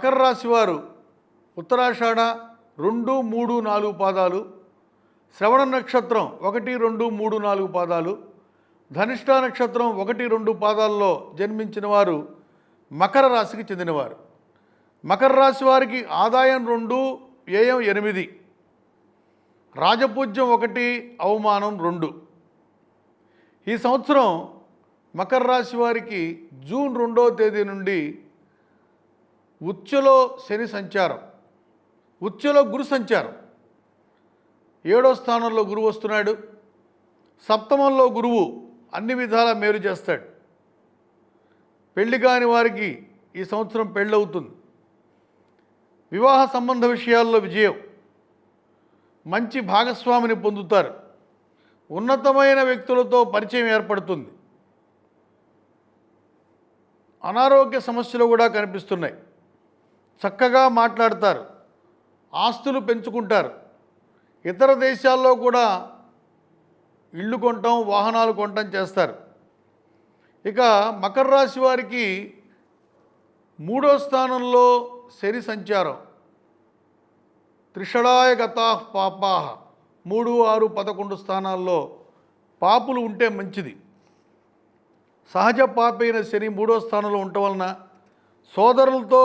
మకర రాశి వారు ఉత్తరాషాఢ 2, 3, 4 పాదాలు, శ్రవణ నక్షత్రం 1, 2, 3, 4 పాదాలు, ధనిష్ఠా నక్షత్రం 1, 2 పాదాల్లో జన్మించిన వారు మకర రాశికి చెందినవారు. మకర రాశి వారికి ఆదాయం 2, వ్యయం 8, రాజపూజ్యం 1, అవమానం 2. ఈ సంవత్సరం మకర రాశి వారికి జూన్ 2వ తేదీ నుండి ఉచ్చలో శని సంచారం, ఉచ్చలో గురు సంచారం, 7వ స్థానంలో గురువు వస్తున్నాడు. సప్తమంలో గురువు అన్ని విధాలా మేలు చేస్తాడు. పెళ్లి కాని వారికి ఈ సంవత్సరం పెళ్ళవుతుంది. వివాహ సంబంధ విషయాల్లో విజయం, మంచి భాగస్వామిని పొందుతారు. ఉన్నతమైన వ్యక్తులతో పరిచయం ఏర్పడుతుంది. అనారోగ్య సమస్యలు కూడా కనిపిస్తున్నాయి. చక్కగా మాట్లాడతారు, ఆస్తులు పెంచుకుంటారు. ఇతర దేశాల్లో కూడా ఇళ్ళు కొనటం, వాహనాలు కొనటం చేస్తారు. ఇక మకర రాశి వారికి 3వ స్థానంలో శని సంచారం, త్రిషడాయ గతాః పాపాః, 3, 6, 11 స్థానాల్లో పాపులు ఉంటే మంచిది. సహజ పాపైన శని 3వ స్థానంలో ఉండటం వలన సోదరులతో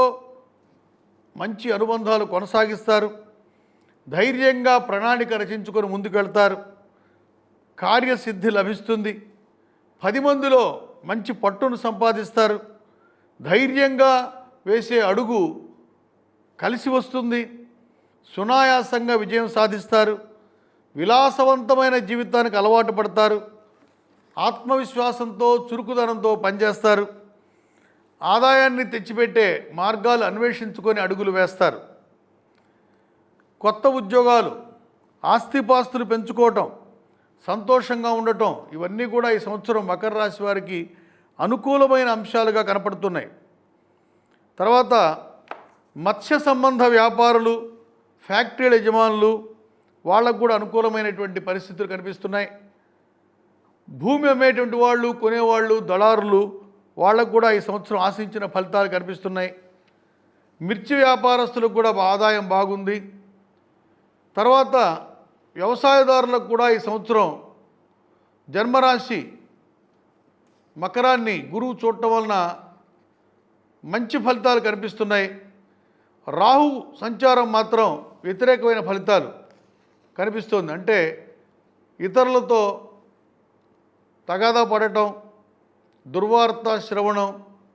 మంచి అనుబంధాలు కొనసాగిస్తారు. ధైర్యంగా ప్రణాళిక రచించుకొని ముందుకెళ్తారు. కార్యసిద్ధి లభిస్తుంది. 10 మందిలో మంచి పట్టును సంపాదిస్తారు. ధైర్యంగా వేసే అడుగు కలిసి వస్తుంది. సునాయాసంగా విజయం సాధిస్తారు. విలాసవంతమైన జీవితానికి అలవాటు పడతారు. ఆత్మవిశ్వాసంతో, చురుకుదనంతో పనిచేస్తారు. ఆదాయాన్ని తెచ్చిపెట్టే మార్గాలు అన్వేషించుకొని అడుగులు వేస్తారు. కొత్త ఉద్యోగాలు, ఆస్తిపాస్తులు పెంచుకోవటం, సంతోషంగా ఉండటం, ఇవన్నీ కూడా ఈ సంవత్సరం మకర రాశి వారికి అనుకూలమైన అంశాలుగా కనపడుతున్నాయి. తర్వాత మత్స్య సంబంధ వ్యాపారులు, ఫ్యాక్టరీల యజమానులు, వాళ్ళకు కూడా అనుకూలమైనటువంటి పరిస్థితులు కనిపిస్తున్నాయి. భూమి అమ్మేటువంటి వాళ్ళు, కొనేవాళ్ళు, దళారులు, వాళ్ళకు కూడా ఈ సంవత్సరం ఆశించిన ఫలితాలు కనిపిస్తున్నాయి. మిర్చి వ్యాపారస్తులకు కూడా ఆదాయం బాగుంది. తర్వాత వ్యవసాయదారులకు కూడా ఈ సంవత్సరం జన్మరాశి మకరాన్ని గురువు చూడటం వలన మంచి ఫలితాలు కనిపిస్తున్నాయి. రాహు సంచారం మాత్రం వ్యతిరేకమైన ఫలితాలు కనిపిస్తుంది. అంటే ఇతరులతో తగాదా పడటం, దుర్వార్త శ్రవణం,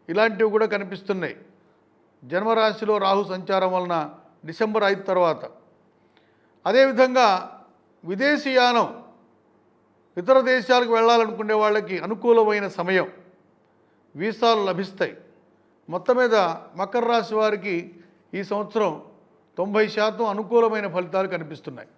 ఇలాంటివి కూడా కనిపిస్తున్నాయి జన్మరాశిలో రాహు సంచారం వలన డిసెంబర్ 5 తర్వాత. అదేవిధంగా విదేశీయానం, ఇతర దేశాలకు వెళ్ళాలనుకునే వాళ్ళకి అనుకూలమైన సమయం, వీసాలు లభిస్తాయి. మొత్తం మీద మకర రాశి వారికి ఈ సంవత్సరం 90% అనుకూలమైన ఫలితాలు కనిపిస్తున్నాయి.